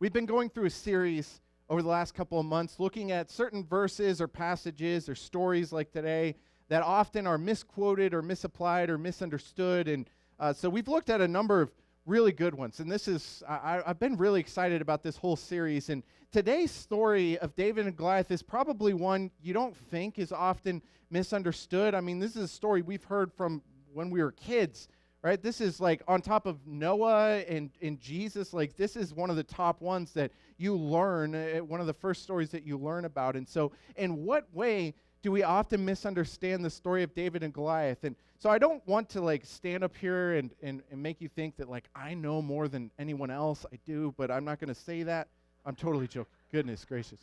We've been going through a series over the last couple of months looking at certain verses or passages or stories like today that often are misquoted or misapplied or misunderstood. And so we've looked at a number of really good ones. And I've been really excited about this whole series. And today's story of David and Goliath is probably one you don't think is often misunderstood. I mean, this is a story we've heard from when we were kids, right? This is like on top of Noah and Jesus. Like, this is one of the top ones that you learn, one of the first stories that you learn about. And so in what way do we often misunderstand the story of David and Goliath? And so I don't want to like stand up here and make you think that like I know more than anyone else. I do, but I'm not going to say that. I'm totally joking. Goodness gracious.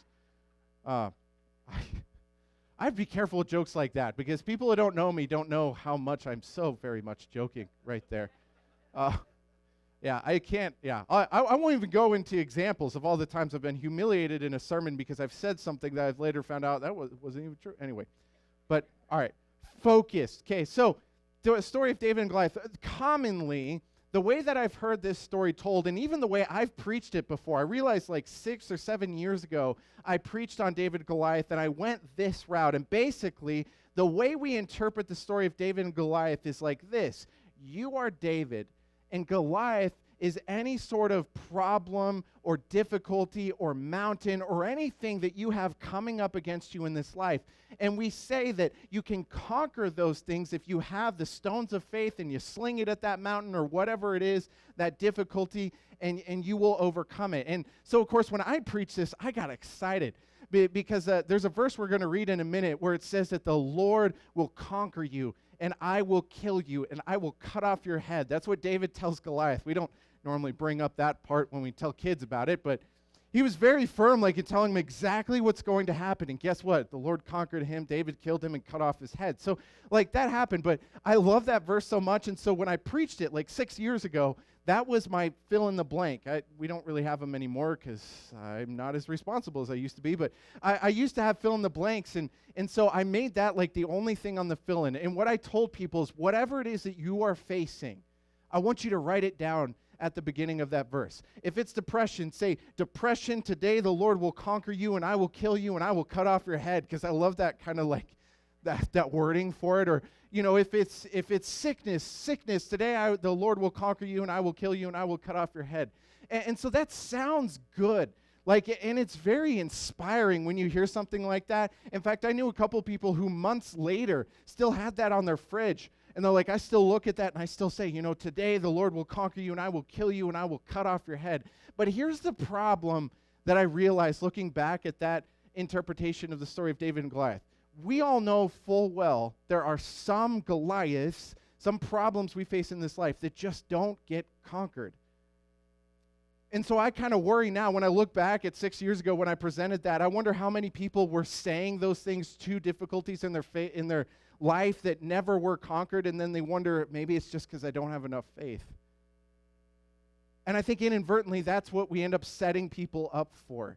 I'd be careful with jokes like that because people who don't know me don't know how much I'm so very much joking right there. Yeah, I can't, yeah. I won't even go into examples of all the times I've been humiliated in a sermon because I've said something that I've later found out that wasn't even true. Anyway, but all right, focused. Okay, so the story of David and Goliath. Commonly, the way that I've heard this story told, and even the way I've preached it before, I realized like 6 or 7 years ago, I preached on David and Goliath, and I went this route. And basically, the way we interpret the story of David and Goliath is like this. You are David, and Goliath is any sort of problem or difficulty or mountain or anything that you have coming up against you in this life. And we say that you can conquer those things if you have the stones of faith and you sling it at that mountain or whatever it is, that difficulty, and you will overcome it. And so, of course, when I preached this, I got excited because there's a verse we're going to read in a minute where it says that the Lord will conquer you and I will kill you and I will cut off your head. That's what David tells Goliath. We don't normally bring up that part when we tell kids about it, but he was very firm, like in telling him exactly what's going to happen. And guess what? The Lord conquered him. David killed him and cut off his head. So like that happened, but I love that verse so much. And so when I preached it like 6 years ago, that was my fill in the blank. We don't really have them anymore because I'm not as responsible as I used to be, but I used to have fill in the blanks. And so I made that like the only thing on the fill in. And what I told people is whatever it is that you are facing, I want you to write it down at the beginning of that verse. If it's depression, say, depression, today the Lord will conquer you and I will kill you and I will cut off your head, because I love that kind of like that wording for it. Or, you know, if it's sickness, today the Lord will conquer you and I will kill you and I will cut off your head. And so that sounds good. Like, and it's very inspiring when you hear something like that. In fact, I knew a couple people who months later still had that on their fridge. And they're like, I still look at that and I still say, you know, today the Lord will conquer you and I will kill you and I will cut off your head. But here's the problem that I realized looking back at that interpretation of the story of David and Goliath. We all know full well there are some Goliaths, some problems we face in this life that just don't get conquered. And so I kind of worry now when I look back at 6 years ago when I presented that. I wonder how many people were saying those things to difficulties in their life that never were conquered, and then they wonder, maybe it's just because I don't have enough faith. And I think inadvertently that's what we end up setting people up for.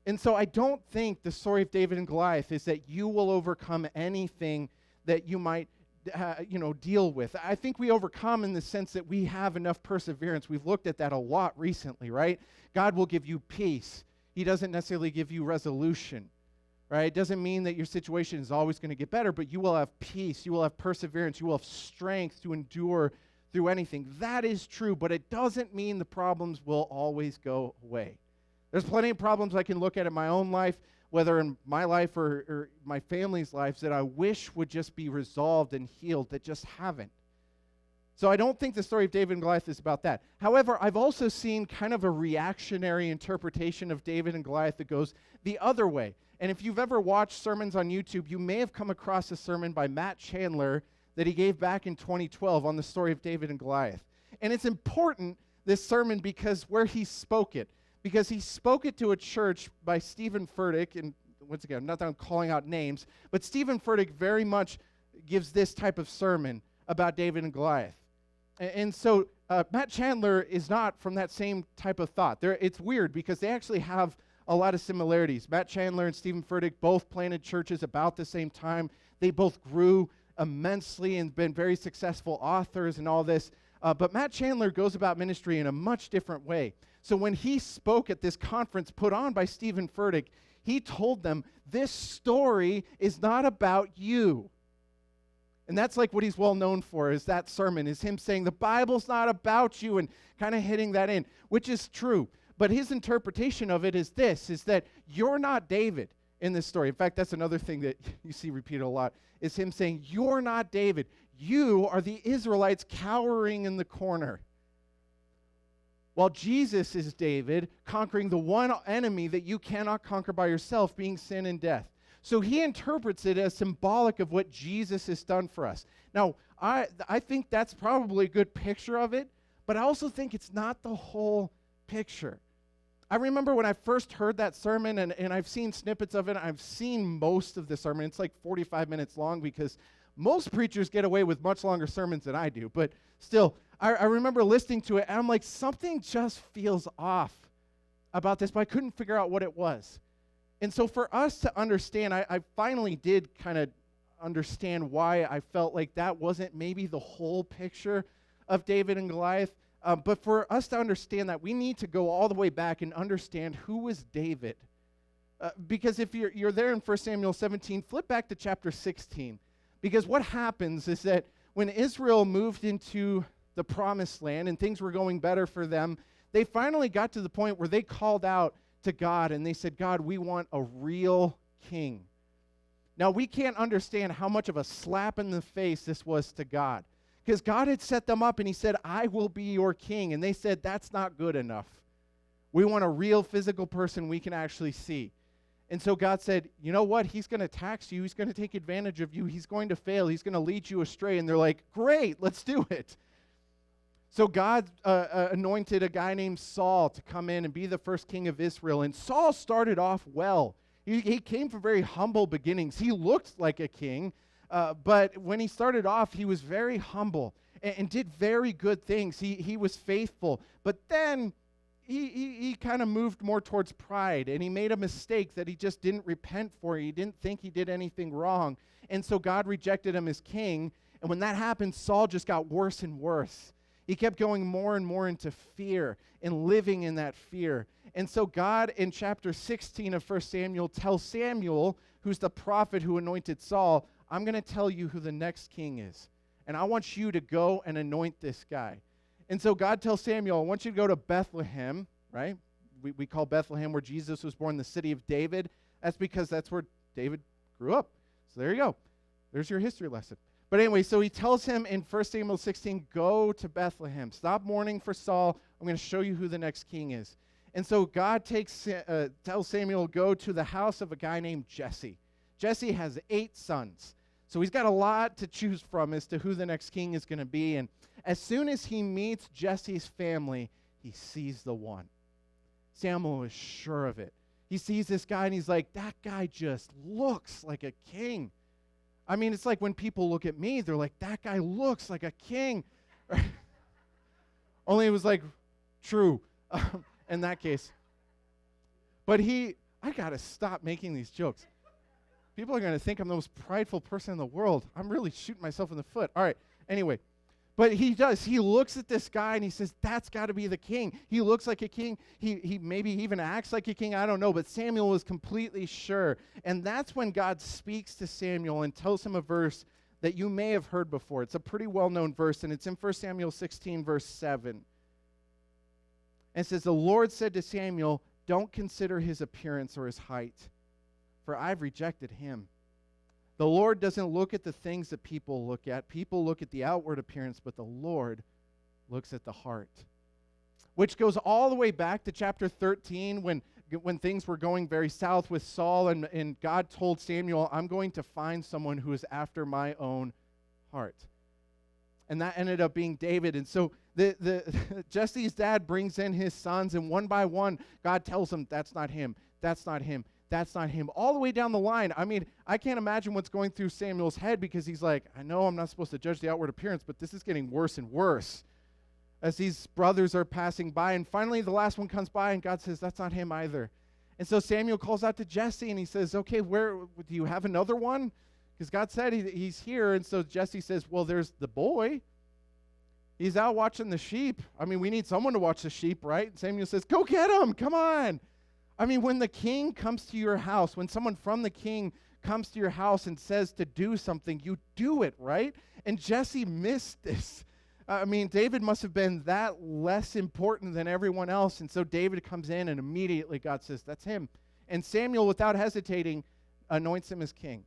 And so I don't think the story of David and Goliath is that you will overcome anything that you might deal with. I think we overcome in the sense that we have enough perseverance. We've looked at that a lot recently, right? God will give you peace. He doesn't necessarily give you resolution. Right? It doesn't mean that your situation is always going to get better, but you will have peace, you will have perseverance, you will have strength to endure through anything. That is true, but it doesn't mean the problems will always go away. There's plenty of problems I can look at in my own life, whether in my life or my family's lives, that I wish would just be resolved and healed, that just haven't. So I don't think the story of David and Goliath is about that. However, I've also seen kind of a reactionary interpretation of David and Goliath that goes the other way. And if you've ever watched sermons on YouTube, you may have come across a sermon by Matt Chandler that he gave back in 2012 on the story of David and Goliath. And it's important, this sermon, because where he spoke it. Because he spoke it to a church by Stephen Furtick, and once again, not that I'm calling out names, but Stephen Furtick very much gives this type of sermon about David and Goliath. And so Matt Chandler is not from that same type of thought. It's weird because they actually have a lot of similarities. Matt Chandler and Stephen Furtick both planted churches about the same time. They both grew immensely and been very successful authors and all this. But Matt Chandler goes about ministry in a much different way. So when he spoke at this conference put on by Stephen Furtick, he told them, this story is not about you. And that's like what he's well known for, is that sermon, is him saying the Bible's not about you and kind of hitting that in, which is true. But his interpretation of it is this, is that you're not David in this story. In fact, that's another thing that you see repeated a lot, is him saying, you're not David. You are the Israelites cowering in the corner. While Jesus is David, conquering the one enemy that you cannot conquer by yourself, being sin and death. So he interprets it as symbolic of what Jesus has done for us. Now, I think that's probably a good picture of it, but I also think it's not the whole picture. I remember when I first heard that sermon, and I've seen snippets of it. I've seen most of the sermon. It's like 45 minutes long because most preachers get away with much longer sermons than I do. But still, I remember listening to it, and I'm like, something just feels off about this, but I couldn't figure out what it was. And so for us to understand, I finally did kind of understand why I felt like that wasn't maybe the whole picture of David and Goliath. But for us to understand that, we need to go all the way back and understand who was David. Because if you're there in 1 Samuel 17, flip back to chapter 16. Because what happens is that when Israel moved into the promised land and things were going better for them, they finally got to the point where they called out to God and they said, God, we want a real king. Now, we can't understand how much of a slap in the face this was to God. Because God had set them up and he said, I will be your king. And they said, that's not good enough. We want a real physical person we can actually see. And so God said, you know what? He's going to tax you. He's going to take advantage of you. He's going to fail. He's going to lead you astray. And they're like, great, let's do it. So God anointed a guy named Saul to come in and be the first king of Israel. And Saul started off well. He came from very humble beginnings. He looked like a king. But when he started off, he was very humble and did very good things. He was faithful. But then he kind of moved more towards pride, and he made a mistake that he just didn't repent for. He didn't think he did anything wrong. And so God rejected him as king. And when that happened, Saul just got worse and worse. He kept going more and more into fear and living in that fear. And so God, in chapter 16 of 1 Samuel, tells Samuel, who's the prophet who anointed Saul, I'm going to tell you who the next king is. And I want you to go and anoint this guy. And so God tells Samuel, I want you to go to Bethlehem, right? We call Bethlehem where Jesus was born, the city of David. That's because that's where David grew up. So there you go. There's your history lesson. But anyway, so he tells him in 1 Samuel 16, go to Bethlehem. Stop mourning for Saul. I'm going to show you who the next king is. And so God tells Samuel, go to the house of a guy named Jesse. Jesse has 8 sons. So he's got a lot to choose from as to who the next king is going to be. And as soon as he meets Jesse's family, he sees the one. Samuel is sure of it. He sees this guy and he's like, that guy just looks like a king. I mean, it's like when people look at me, they're like, that guy looks like a king. Only it was like true in that case. But I got to stop making these jokes. People are going to think I'm the most prideful person in the world. I'm really shooting myself in the foot. All right, anyway. But he does. He looks at this guy and he says, that's got to be the king. He looks like a king. He maybe even acts like a king. I don't know. But Samuel was completely sure. And that's when God speaks to Samuel and tells him a verse that you may have heard before. It's a pretty well-known verse, and it's in 1 Samuel 16, verse 7. And it says, the Lord said to Samuel, don't consider his appearance or his height, for I've rejected him. The Lord doesn't look at the things that people look at. People look at the outward appearance, but the Lord looks at the heart. Which goes all the way back to chapter 13 when things were going very south with Saul, and God told Samuel, I'm going to find someone who is after my own heart. And that ended up being David. And so Jesse's dad brings in his sons, and one by one, God tells him, that's not him, that's not him. That's not him. All the way down the line. I mean, I can't imagine what's going through Samuel's head, because he's like, I know I'm not supposed to judge the outward appearance, but this is getting worse and worse as these brothers are passing by. And finally, the last one comes by, and God says, that's not him either. And so Samuel calls out to Jesse, and he says, okay, where do you have another one? Because God said he's here. And so Jesse says, well, there's the boy. He's out watching the sheep. I mean, we need someone to watch the sheep, right? Samuel says, go get him. Come on. I mean, when the king comes to your house, when someone from the king comes to your house and says to do something, you do it, right? And Jesse missed this. I mean, David must have been that less important than everyone else. And so David comes in and immediately God says, that's him. And Samuel, without hesitating, anoints him as king.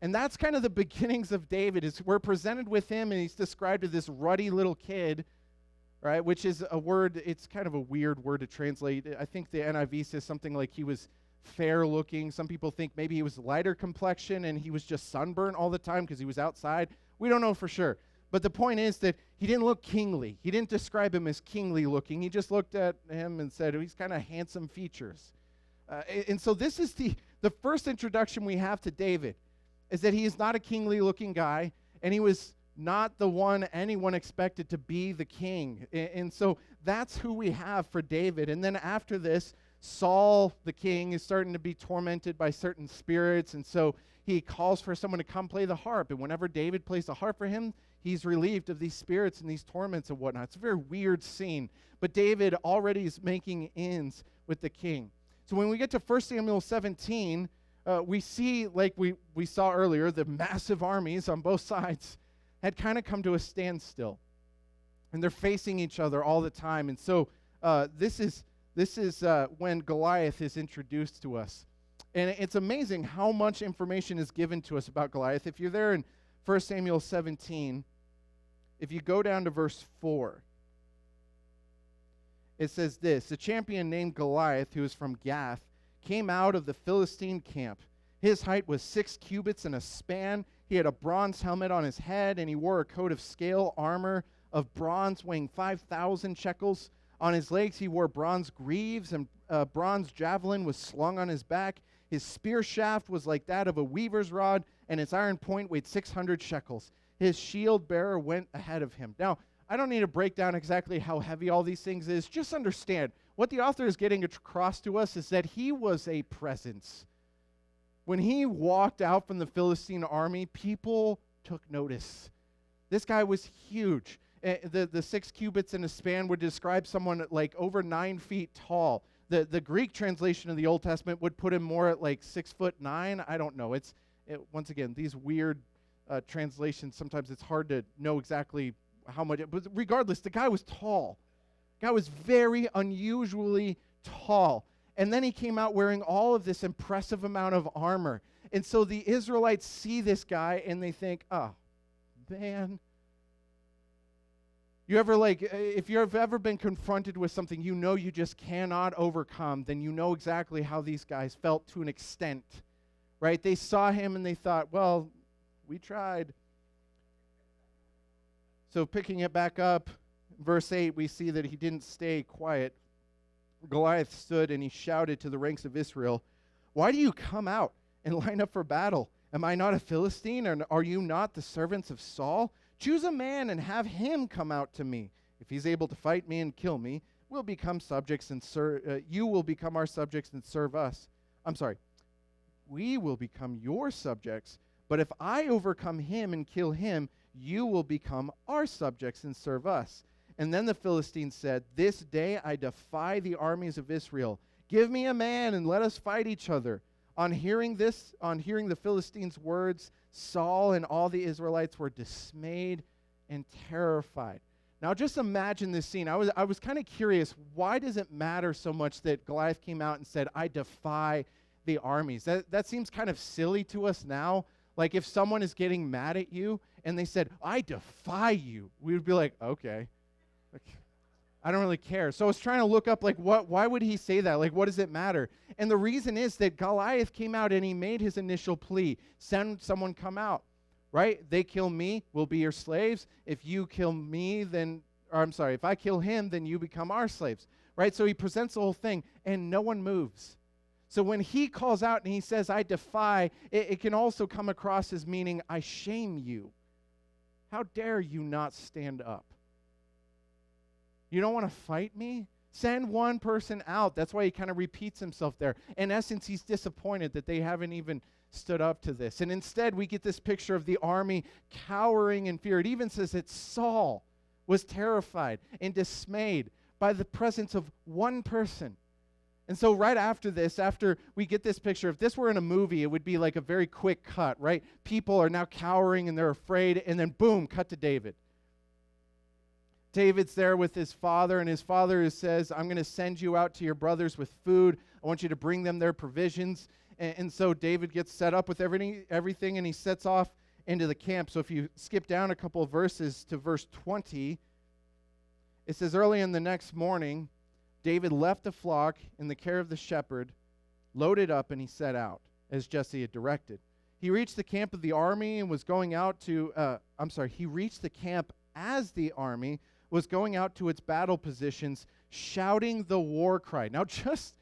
And that's kind of the beginnings of David. Is we're presented with him, and he's described as this ruddy little kid, right? Which is a word, it's kind of a weird word to translate. I think the NIV says something like he was fair looking. Some people think maybe he was lighter complexion and he was just sunburned all the time because he was outside. We don't know for sure. But the point is that he didn't look kingly. He didn't describe him as kingly looking. He just looked at him and said, he's kind of handsome features. And so this is the first introduction we have to David, is that he is not a kingly looking guy, and he was not the one anyone expected to be the king. And so that's who we have for David. And then after this, Saul, the king, is starting to be tormented by certain spirits, and so he calls for someone to come play the harp. And whenever David plays the harp for him, he's relieved of these spirits and these torments and whatnot. It's a very weird scene. But David already is making ends with the king. So when we get to 1 Samuel 17, we see, like we saw earlier, the massive armies on both sides had kind of come to a standstill. And they're facing each other all the time. And so this is when Goliath is introduced to us. And it's amazing how much information is given to us about Goliath. If you're there in 1 Samuel 17, if you go down to verse 4, it says this: a champion named Goliath, who was from Gath, came out of the Philistine camp. His height was 6 cubits and a span. He had a bronze helmet on his head, and he wore a coat of scale armor of bronze weighing 5,000 shekels. On his legs he wore bronze greaves, and a bronze javelin was slung on his back. His spear shaft was like that of a weaver's rod, and its iron point weighed 600 shekels. His shield bearer went ahead of him. Now, I don't need to break down exactly how heavy all these things is. Just understand, what the author is getting across to us is that he was a presence. When he walked out from the Philistine army, people took notice. This guy was huge. The 6 cubits in a span would describe someone like over 9 feet tall. The Greek translation of the Old Testament would put him more at like 6'9". I don't know. Once again, these weird translations, sometimes it's hard to know exactly how much. But regardless, the guy was tall. The guy was very unusually tall. And then he came out wearing all of this impressive amount of armor. And so the Israelites see this guy and they think, oh, man. If you've ever been confronted with something you know you just cannot overcome, then you know exactly how these guys felt to an extent, right? They saw him and they thought, well, we tried. So picking it back up, verse 8, we see that he didn't stay quiet. Goliath stood and he shouted to the ranks of Israel, why do you come out and line up for battle? Am I not a Philistine, and are you not the servants of Saul? Choose a man and have him come out to me. If he's able to fight me and kill me, we'll become subjects and you will become our subjects and serve us. We will become your subjects. But if I overcome him and kill him, you will become our subjects and serve us. And then the Philistines said, this day I defy the armies of Israel. Give me a man and let us fight each other. On hearing the Philistines' words, Saul and all the Israelites were dismayed and terrified. Now just imagine this scene. I was kind of curious, why does it matter so much that Goliath came out and said, I defy the armies? That seems kind of silly to us now. Like if someone is getting mad at you and they said, I defy you, we would be like, okay. I don't really care. So I was trying to look up, why would he say that? What does it matter? And the reason is that Goliath came out and he made his initial plea. Send someone come out, right? They kill me, we'll be your slaves. If you kill me, if I kill him, then you become our slaves, right? So he presents the whole thing and no one moves. So when he calls out and he says, I defy, it can also come across as meaning, I shame you. How dare you not stand up? You don't want to fight me? Send one person out. That's why he kind of repeats himself there. In essence, he's disappointed that they haven't even stood up to this. And instead, we get this picture of the army cowering in fear. It even says it's Saul, was terrified and dismayed by the presence of one person. And so right after this, after we get this picture, if this were in a movie, it would be like a very quick cut, right? People are now cowering and they're afraid, and then boom, cut to David. David's there with his father, and his father says, I'm going to send you out to your brothers with food. I want you to bring them their provisions. And so David gets set up with everything, and he sets off into the camp. So if you skip down a couple of verses to verse 20, it says, early in the next morning, David left the flock in the care of the shepherd, loaded up, and he set out, as Jesse had directed. He reached the camp of the army and was going out to, he reached the camp as the army was going out to its battle positions, shouting the war cry. Now just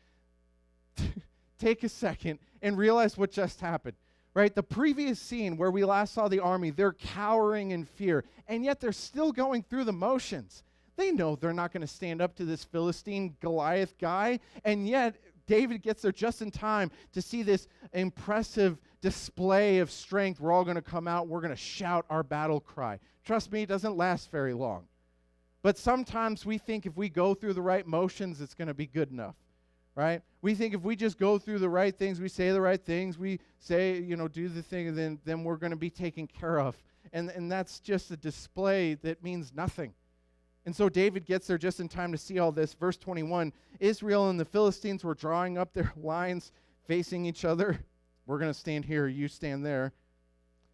take a second and realize what just happened, right? The previous scene where we last saw the army, they're cowering in fear, and yet they're still going through the motions. They know they're not going to stand up to this Philistine Goliath guy, and yet David gets there just in time to see this impressive display of strength. We're all going to come out. We're going to shout our battle cry. Trust me, it doesn't last very long. But sometimes we think if we go through the right motions, it's going to be good enough, right? We think if we just go through the right things, we say the right things, we say, do the thing, and then we're going to be taken care of. And that's just a display that means nothing. And so David gets there just in time to see all this. Verse 21, Israel and the Philistines were drawing up their lines facing each other. We're going to stand here, you stand there.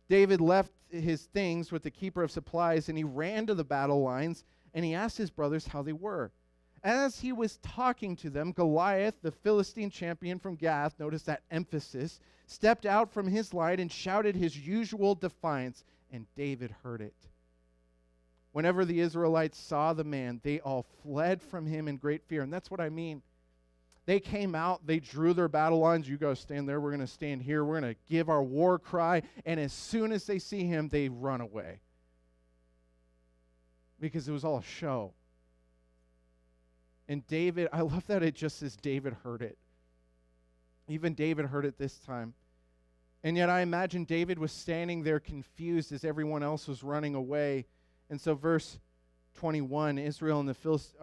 David left his things with the keeper of supplies, and he ran to the battle lines, and he asked his brothers how they were. As he was talking to them, Goliath, the Philistine champion from Gath, notice that emphasis, stepped out from his line and shouted his usual defiance, and David heard it. Whenever the Israelites saw the man, they all fled from him in great fear. And that's what I mean. They came out, they drew their battle lines. You guys stand there, we're going to stand here, we're going to give our war cry. And as soon as they see him, they run away. Because it was all a show. And David, I love that it just says David heard it. Even David heard it this time. And yet I imagine David was standing there confused as everyone else was running away. And so verse 21, Israel and the Philistines,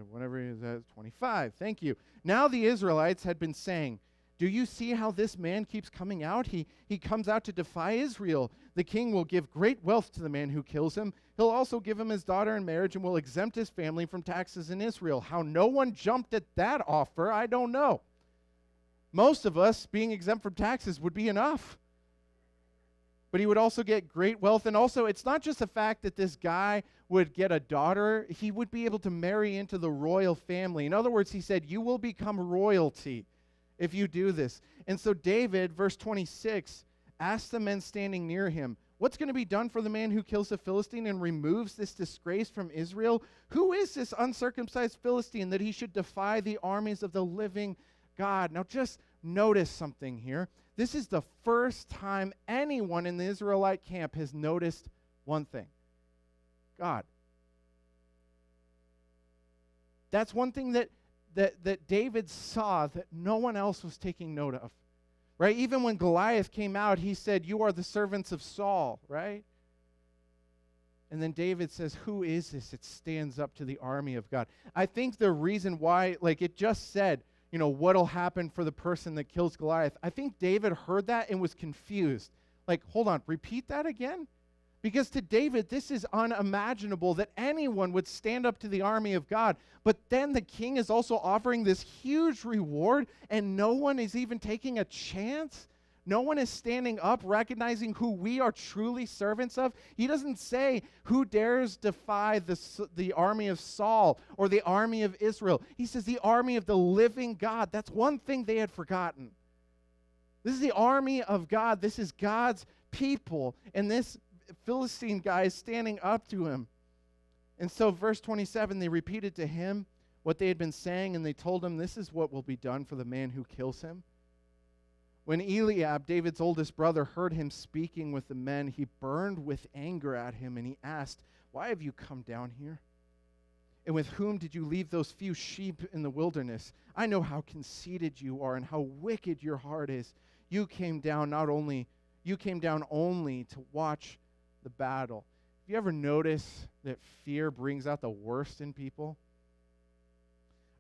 whenever it is at 25, thank you. Now the Israelites had been saying, do you see how this man keeps coming out? He comes out to defy Israel. The king will give great wealth to the man who kills him. He'll also give him his daughter in marriage and will exempt his family from taxes in Israel. How no one jumped at that offer, I don't know. Most of us being exempt from taxes would be enough. But he would also get great wealth. And also, it's not just the fact that this guy would get a daughter. He would be able to marry into the royal family. In other words, he said, you will become royalty if you do this. And so David, verse 26, asked the men standing near him, what's going to be done for the man who kills the Philistine and removes this disgrace from Israel? Who is this uncircumcised Philistine that he should defy the armies of the living God? Now just notice something here. This is the first time anyone in the Israelite camp has noticed one thing. God. That's one thing that David saw that no one else was taking note of. Right? Even when Goliath came out, he said, you are the servants of Saul, right? And then David says, who is this? It stands up to the army of God. I think the reason why, like it just said, what'll happen for the person that kills Goliath. I think David heard that and was confused. Like, hold on, repeat that again? Because to David, this is unimaginable that anyone would stand up to the army of God. But then the king is also offering this huge reward, and no one is even taking a chance. No one is standing up, recognizing who we are truly servants of. He doesn't say, who dares defy the army of Saul or the army of Israel. He says the army of the living God. That's one thing they had forgotten. This is the army of God. This is God's people. And this Philistine guy is standing up to him. And so verse 27, they repeated to him what they had been saying, and they told him, this is what will be done for the man who kills him. When Eliab, David's oldest brother, heard him speaking with the men, he burned with anger at him, and he asked, why have you come down here? And with whom did you leave those few sheep in the wilderness? I know how conceited you are and how wicked your heart is. You came down You came down only to watch the battle. Have you ever noticed that fear brings out the worst in people?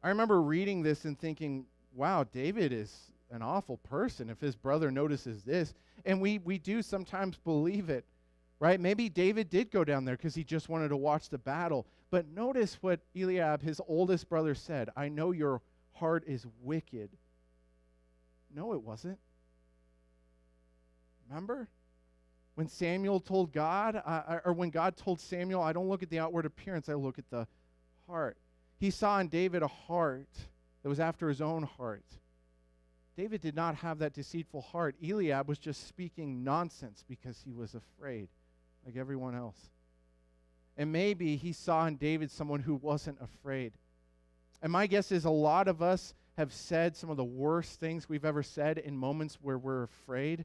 I remember reading this and thinking, wow, David is an awful person if his brother notices this. And we do sometimes believe it, right? Maybe David did go down there because he just wanted to watch the battle. But notice what Eliab, his oldest brother, said. I know your heart is wicked. No, it wasn't. Remember? When Samuel told God, or when God told Samuel, I don't look at the outward appearance, I look at the heart. He saw in David a heart that was after his own heart. David did not have that deceitful heart. Eliab was just speaking nonsense because he was afraid, like everyone else. And maybe he saw in David someone who wasn't afraid. And my guess is a lot of us have said some of the worst things we've ever said in moments where we're afraid.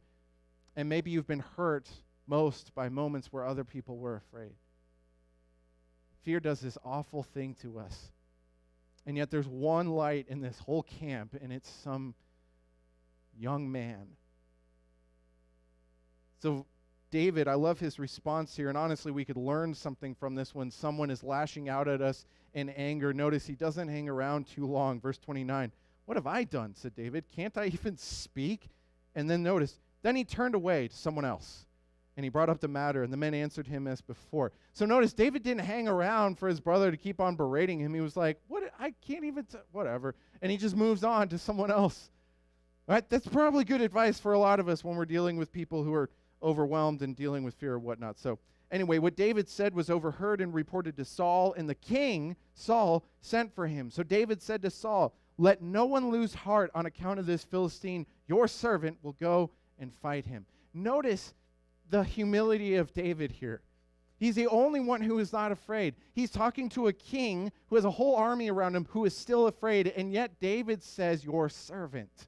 And maybe you've been hurt most by moments where other people were afraid. Fear does this awful thing to us. And yet there's one light in this whole camp, and it's some young man. So David, I love his response here, and honestly, we could learn something from this when someone is lashing out at us in anger. Notice he doesn't hang around too long. Verse 29, what have I done, said David. Can't I even speak? And then notice, then he turned away to someone else, and he brought up the matter, and the men answered him as before. So notice, David didn't hang around for his brother to keep on berating him. He was like, what? I can't even, whatever. And he just moves on to someone else. Right? That's probably good advice for a lot of us when we're dealing with people who are overwhelmed and dealing with fear or whatnot. So anyway, what David said was overheard and reported to Saul, and the king, Saul, sent for him. So David said to Saul, let no one lose heart on account of this Philistine. Your servant will go and fight him. Notice the humility of David here. He's the only one who is not afraid. He's talking to a king who has a whole army around him who is still afraid, and yet David says, your servant.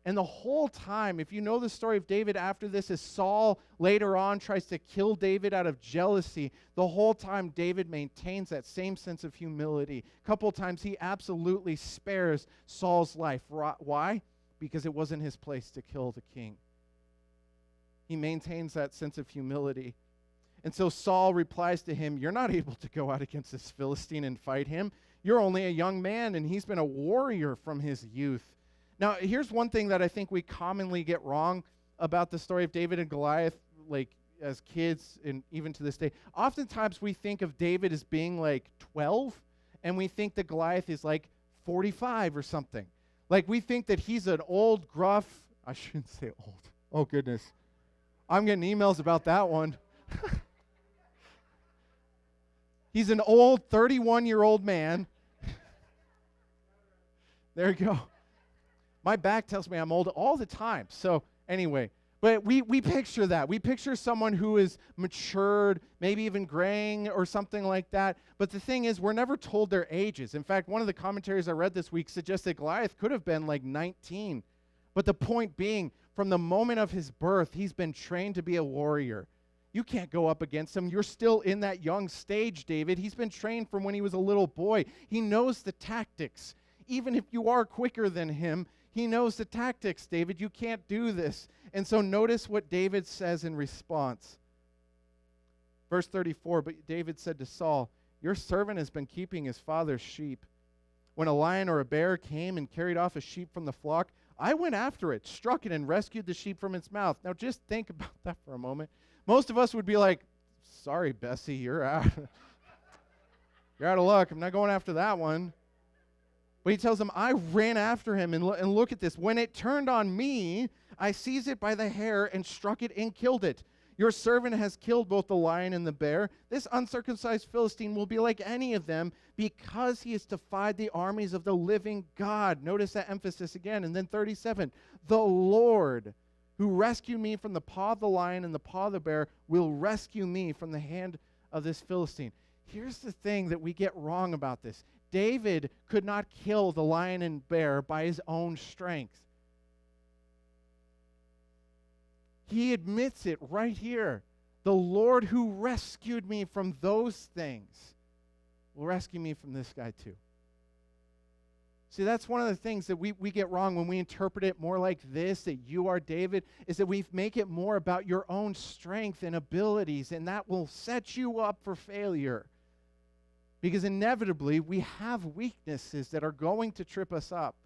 And the whole time, if you know the story of David after this, as Saul later on tries to kill David out of jealousy, the whole time David maintains that same sense of humility. A couple of times he absolutely spares Saul's life. Why? Because it wasn't his place to kill the king. He maintains that sense of humility. And so Saul replies to him, you're not able to go out against this Philistine and fight him. You're only a young man, and he's been a warrior from his youth. Now, here's one thing that I think we commonly get wrong about the story of David and Goliath, like as kids and even to this day. Oftentimes we think of David as being like 12, and we think that Goliath is like 45 or something. Like we think that he's an old, gruff, I shouldn't say old. Oh, goodness. I'm getting emails about that one. He's an old 31-year-old man. There you go. My back tells me I'm old all the time. So anyway, but we picture that. We picture someone who is matured, maybe even graying or something like that. But the thing is, we're never told their ages. In fact, one of the commentaries I read this week suggested Goliath could have been like 19. But the point being, from the moment of his birth, he's been trained to be a warrior. You can't go up against him. You're still in that young stage, David. He's been trained from when he was a little boy. He knows the tactics. Even if you are quicker than him, he knows the tactics, David. You can't do this. And so notice what David says in response. Verse 34, but David said to Saul, your servant has been keeping his father's sheep. When a lion or a bear came and carried off a sheep from the flock, I went after it, struck it, and rescued the sheep from its mouth. Now just think about that for a moment. Most of us would be like, sorry, Bessie, you're out. You're out of luck. I'm not going after that one. But he tells him, I ran after him, and look at this. When it turned on me, I seized it by the hair and struck it and killed it. Your servant has killed both the lion and the bear. This uncircumcised Philistine will be like any of them because he has defied the armies of the living God. Notice that emphasis again. And then 37, the Lord who rescued me from the paw of the lion and the paw of the bear will rescue me from the hand of this Philistine. Here's the thing that we get wrong about this. David could not kill the lion and bear by his own strength. He admits it right here. The Lord who rescued me from those things will rescue me from this guy too. See, that's one of the things that we get wrong when we interpret it more like this, that you are David, is that we make it more about your own strength and abilities, and that will set you up for failure. Because inevitably, we have weaknesses that are going to trip us up.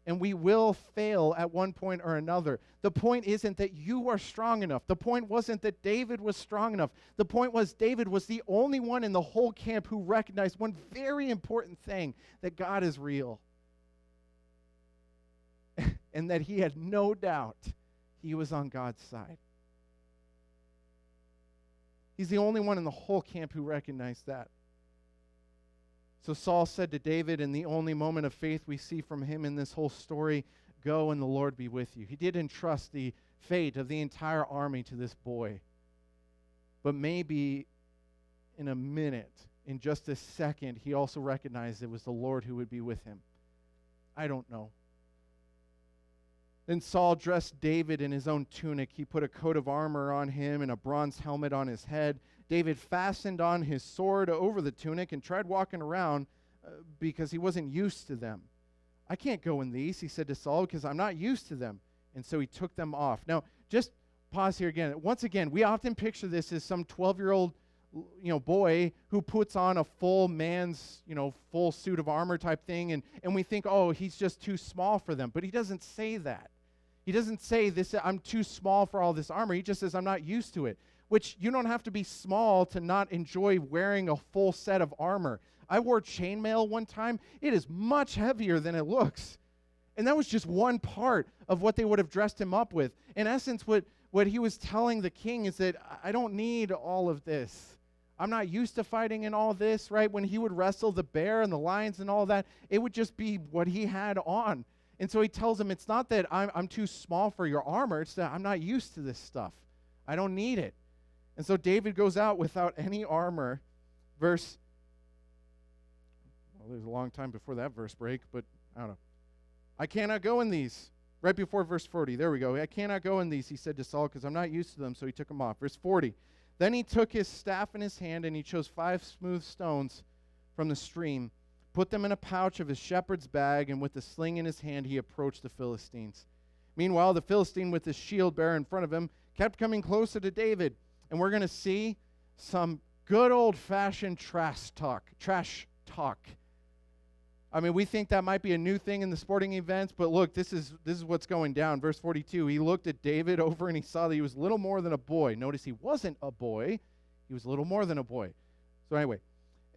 And we will fail at one point or another. The point isn't that you are strong enough. The point wasn't that David was strong enough. The point was David was the only one in the whole camp who recognized one very important thing, that God is real. And that he had no doubt he was on God's side. He's the only one in the whole camp who recognized that. So Saul said to David, in the only moment of faith we see from him in this whole story, go and the Lord be with you. He did entrust the fate of the entire army to this boy. But maybe in a minute, in just a second, he also recognized it was the Lord who would be with him. I don't know. Then Saul dressed David in his own tunic. He put a coat of armor on him and a bronze helmet on his head. David fastened on his sword over the tunic and tried walking around because he wasn't used to them. I can't go in these, he said to Saul, because I'm not used to them. And so he took them off. Now, just pause here again. Once again, we often picture this as some 12-year-old boy who puts on a full man's, full suit of armor type thing, and we think, oh, he's just too small for them. But he doesn't say that. He doesn't say this, I'm too small for all this armor. He just says, I'm not used to it, which you don't have to be small to not enjoy wearing a full set of armor. I wore chainmail one time. It is much heavier than it looks. And that was just one part of what they would have dressed him up with. In essence, what he was telling the king is that I don't need all of this. I'm not used to fighting in all this, right? When he would wrestle the bear and the lions and all that, it would just be what he had on. And so he tells him, it's not that I'm too small for your armor. It's that I'm not used to this stuff. I don't need it. And so David goes out without any armor. There's a long time before that verse break, but I don't know. I cannot go in these. Right before verse 40. There we go. I cannot go in these, he said to Saul, because I'm not used to them. So he took them off. Verse 40. Then he took his staff in his hand, and he chose 5 smooth stones from the stream, put them in a pouch of his shepherd's bag, and with the sling in his hand, he approached the Philistines. Meanwhile, the Philistine with his shield bearer in front of him kept coming closer to David. And we're going to see some good old-fashioned trash talk. I mean, we think that might be a new thing in the sporting events, but look, this is what's going down. Verse 42, he looked at David over and he saw that he was little more than a boy. Notice he wasn't a boy. He was a little more than a boy. So anyway,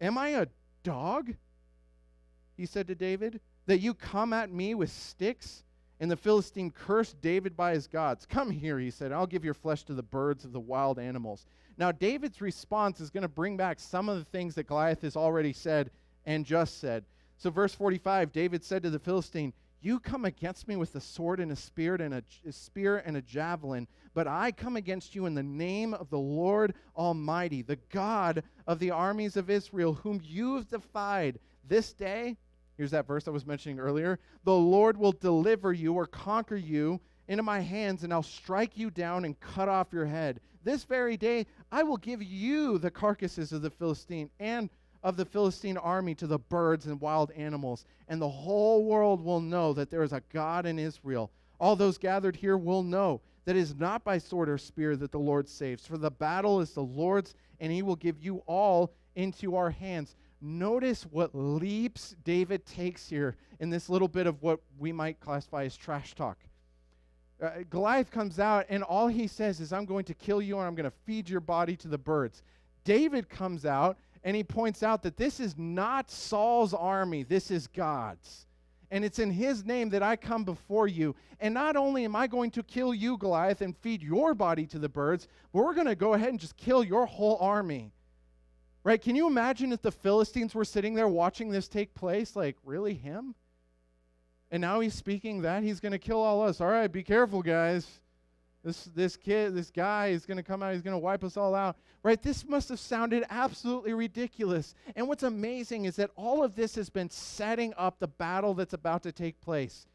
am I a dog? He said to David, that you come at me with sticks? And the Philistine cursed David by his gods. Come here, he said, I'll give your flesh to the birds of the wild animals. Now, David's response is going to bring back some of the things that Goliath has already said and just said. So verse 45, David said to the Philistine, you come against me with a sword and a spear and a javelin, but I come against you in the name of the Lord Almighty, the God of the armies of Israel, whom you have defied this day. Here's that verse I was mentioning earlier. The Lord will deliver you or conquer you into my hands, and I'll strike you down and cut off your head. This very day I will give you the carcasses of the Philistine and of the Philistine army to the birds and wild animals, and the whole world will know that there is a God in Israel. All those gathered here will know that it is not by sword or spear that the Lord saves, for the battle is the Lord's, and he will give you all into our hands. Notice what leaps David takes here in this little bit of what we might classify as trash talk. Goliath comes out, and all he says is, I'm going to kill you, and I'm going to feed your body to the birds. David comes out, and he points out that this is not Saul's army, this is God's. And it's in his name that I come before you. And not only am I going to kill you, Goliath, and feed your body to the birds, but we're going to go ahead and just kill your whole army. Right? Can you imagine if the Philistines were sitting there watching this take place? Like, really, him? And now he's speaking that he's going to kill all us. All right, be careful, guys. This guy is going to come out. He's going to wipe us all out. Right? This must have sounded absolutely ridiculous. And what's amazing is that all of this has been setting up the battle that's about to take place.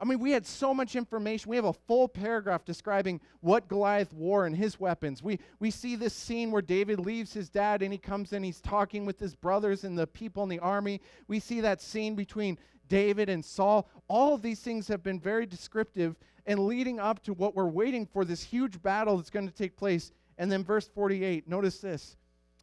I mean, we had so much information. We have a full paragraph describing what Goliath wore and his weapons. We see this scene where David leaves his dad and he comes in, he's talking with his brothers and the people in the army. We see that scene between David and Saul. All of these things have been very descriptive and leading up to what we're waiting for, this huge battle that's going to take place. And then verse 48, notice this.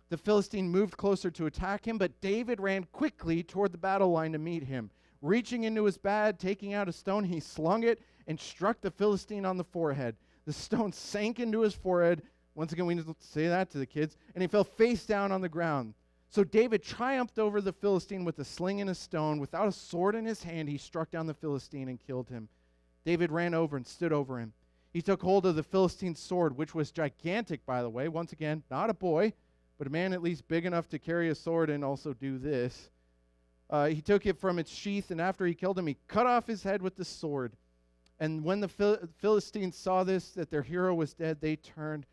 The Philistine moved closer to attack him, but David ran quickly toward the battle line to meet him. Reaching into his bag, taking out a stone, he slung it and struck the Philistine on the forehead. The stone sank into his forehead. Once again, we need to say that to the kids. And he fell face down on the ground. So David triumphed over the Philistine with a sling and a stone. Without a sword in his hand, he struck down the Philistine and killed him. David ran over and stood over him. He took hold of the Philistine's sword, which was gigantic, by the way. Once again, not a boy, but a man at least big enough to carry a sword and also do this. He took it from its sheath, and after he killed him, he cut off his head with the sword. And when the Philistines saw this, that their hero was dead, they turned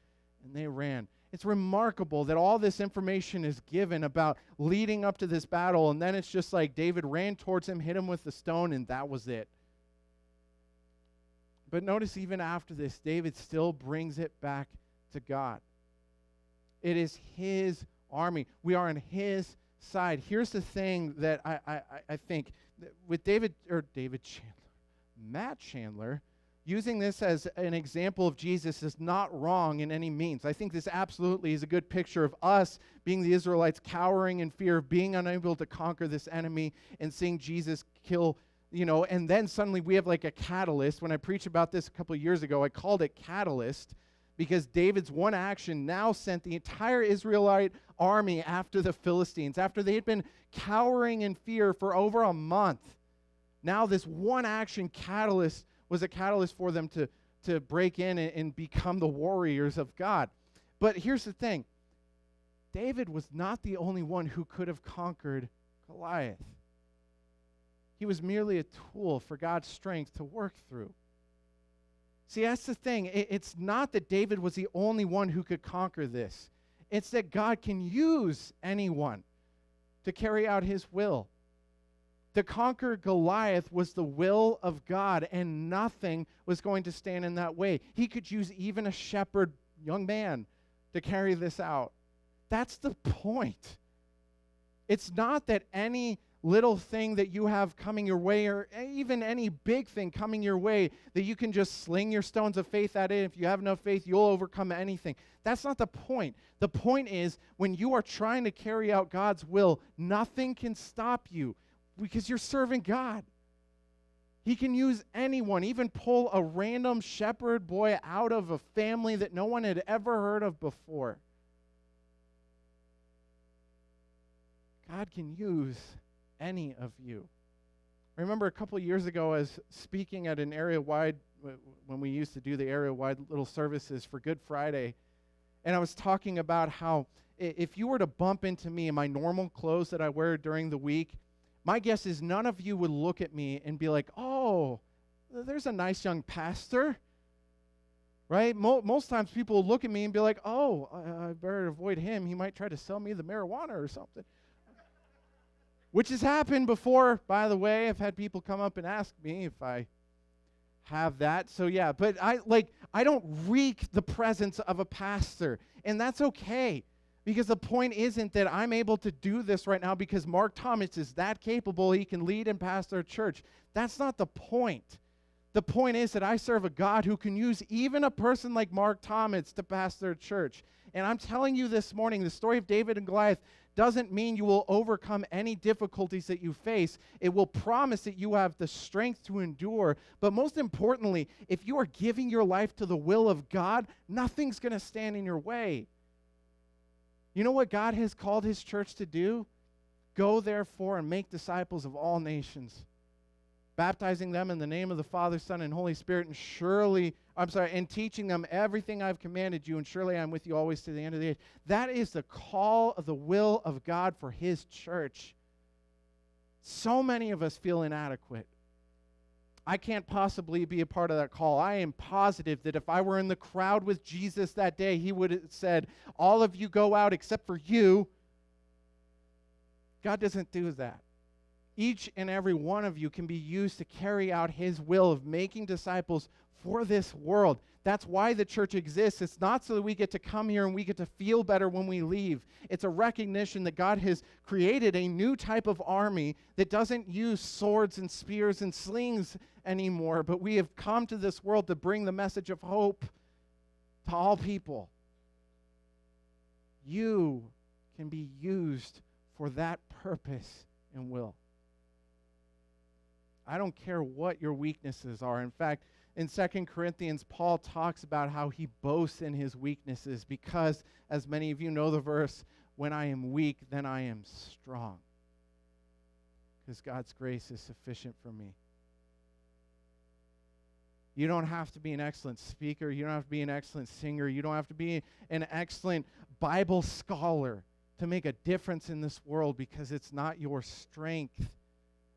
and they ran. It's remarkable that all this information is given about leading up to this battle, and then it's just like David ran towards him, hit him with the stone, and that was it. But notice even after this, David still brings it back to God. It is his army. We are on his side. Here's the thing that I think with Matt Chandler, using this as an example of Jesus is not wrong in any means. I think this absolutely is a good picture of us being the Israelites cowering in fear of being unable to conquer this enemy and seeing Jesus kill, and then suddenly we have like a catalyst. When I preached about this a couple of years ago, I called it catalyst, because David's one action now sent the entire Israelite army after the Philistines. After they had been cowering in fear for over a month, now this one action catalyst was a catalyst for them to break in and become the warriors of God. But here's the thing. David was not the only one who could have conquered Goliath. He was merely a tool for God's strength to work through. See, that's the thing. It's not that David was the only one who could conquer this. It's that God can use anyone to carry out his will. To conquer Goliath was the will of God, and nothing was going to stand in that way. He could use even a shepherd young man to carry this out. That's the point. It's not that any little thing that you have coming your way, or even any big thing coming your way, that you can just sling your stones of faith at it. If you have enough faith, you'll overcome anything. That's not the point. The point is, when you are trying to carry out God's will, nothing can stop you because you're serving God. He can use anyone, even pull a random shepherd boy out of a family that no one had ever heard of before. God can use any of you. I remember a couple of years ago, I was speaking at an area-wide, when we used to do the area-wide little services for Good Friday, and I was talking about how if you were to bump into me in my normal clothes that I wear during the week, my guess is none of you would look at me and be like, oh, there's a nice young pastor, right? Most times people will look at me and be like, oh, I better avoid him. He might try to sell me the marijuana or something. Which has happened before, by the way. I've had people come up and ask me if I have that. So yeah, but I don't reek the presence of a pastor, and that's okay. Because the point isn't that I'm able to do this right now because Mark Thomas is that capable, he can lead and pastor a church. That's not the point. The point is that I serve a God who can use even a person like Mark Thomas to pastor a church. And I'm telling you this morning, the story of David and Goliath doesn't mean you will overcome any difficulties that you face. It will promise that you have the strength to endure. But most importantly, if you are giving your life to the will of God, nothing's going to stand in your way. You know what God has called his church to do? Go, therefore, and make disciples of all nations, baptizing them in the name of the Father, Son, and Holy Spirit, and teaching them everything I've commanded you, and surely I'm with you always to the end of the age. That is the call of the will of God for his church. So many of us feel inadequate. I can't possibly be a part of that call. I am positive that if I were in the crowd with Jesus that day, he would have said, all of you go out except for you. God doesn't do that. Each and every one of you can be used to carry out his will of making disciples for this world. That's why the church exists. It's not so that we get to come here and we get to feel better when we leave. It's a recognition that God has created a new type of army that doesn't use swords and spears and slings anymore, but we have come to this world to bring the message of hope to all people. You can be used for that purpose and will. I don't care what your weaknesses are. In fact, in 2 Corinthians, Paul talks about how he boasts in his weaknesses because, as many of you know the verse, when I am weak, then I am strong. Because God's grace is sufficient for me. You don't have to be an excellent speaker. You don't have to be an excellent singer. You don't have to be an excellent Bible scholar to make a difference in this world, because it's not your strength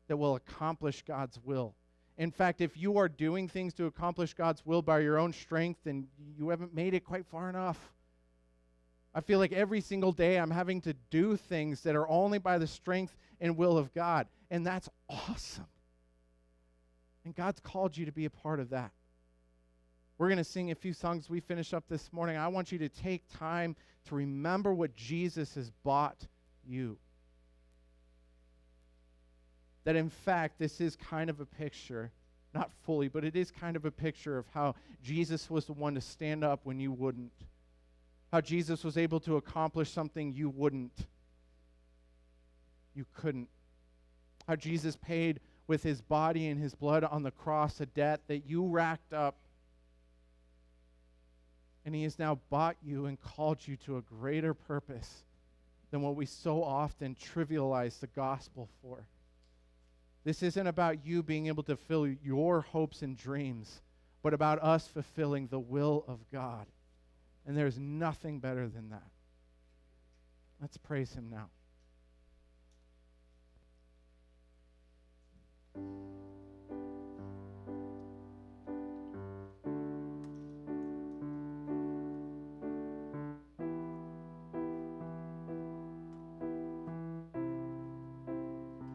that will accomplish God's will. In fact, if you are doing things to accomplish God's will by your own strength, then you haven't made it quite far enough. I feel like every single day I'm having to do things that are only by the strength and will of God, and that's awesome. And God's called you to be a part of that. We're going to sing a few songs as we finish up this morning. I want you to take time to remember what Jesus has bought you. That in fact, this is kind of a picture, not fully, but it is kind of a picture of how Jesus was the one to stand up when you wouldn't. How Jesus was able to accomplish something you wouldn't. You couldn't. How Jesus paid with his body and his blood on the cross a debt that you racked up. And he has now bought you and called you to a greater purpose than what we so often trivialize the gospel for. This isn't about you being able to fill your hopes and dreams, but about us fulfilling the will of God. And there's nothing better than that. Let's praise him now.